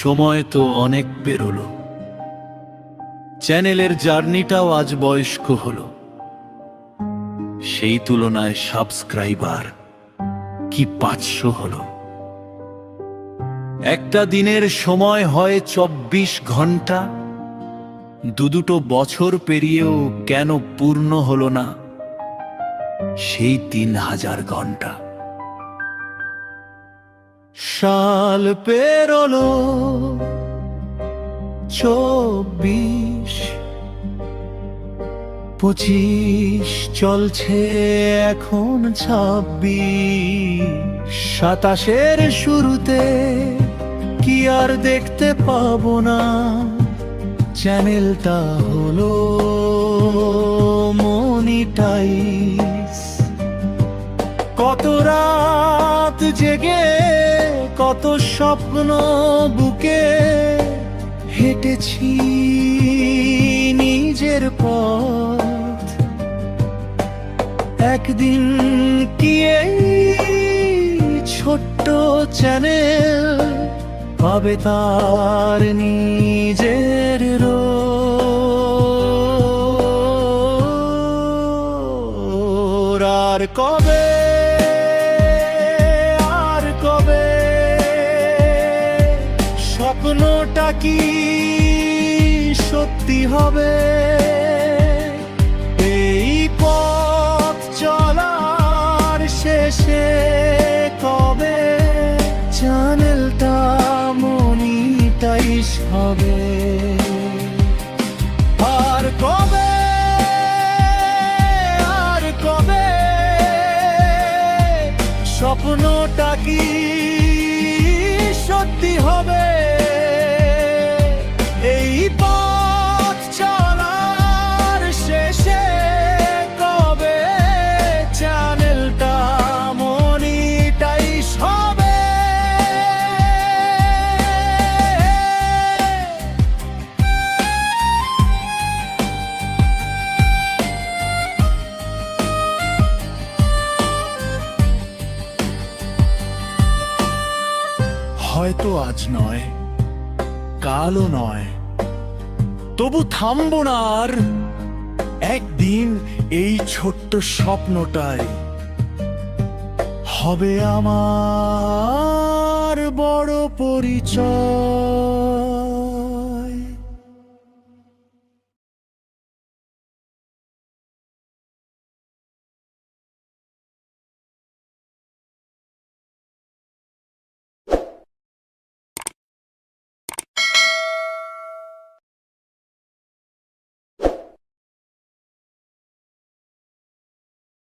সময় তো অনেক পেরোলো, চ্যানেলের জার্নিটাও আজ বয়স্ক হলো। সেই তুলনায় সাবস্ক্রাইবার কি 500 হলো। একটা দিনের সময় হয় 24 ঘন্টা, দুটো বছর পেরিয়েও কেন পূর্ণ হলো না সেই 3000 ঘন্টা। সাল পেরোলো 24, 25 চলছে এখন 26, 27-এর শুরুতে কি আর দেখতে পাবো না চ্যানেলটা হলো মনিটাইজ। কত রাত জেগে কত স্বপ্ন বুকে হেঁটেছি নিজের পথ, একদিন কি এই ছোট্ট চ্যানেল পাবে তার নিজের আর কবে, আর কবে স্বপ্নটা কি সত্যি হবে? এই পথ চলার শেষে কবে চ্যানেলটা মনিটাইজ হবে? আর কবে, আর কবে স্বপ্নটা কি সত্যি হবে? এই পথ চলার শেষে কবে চ্যানেলটা মনিটাইজ হবে? হয়তো আজ নয়, কালও নয়, তবু থামবো না আর। একদিন এই ছোট্ট স্বপ্নটাই হবে আমার বড় পরিচয়।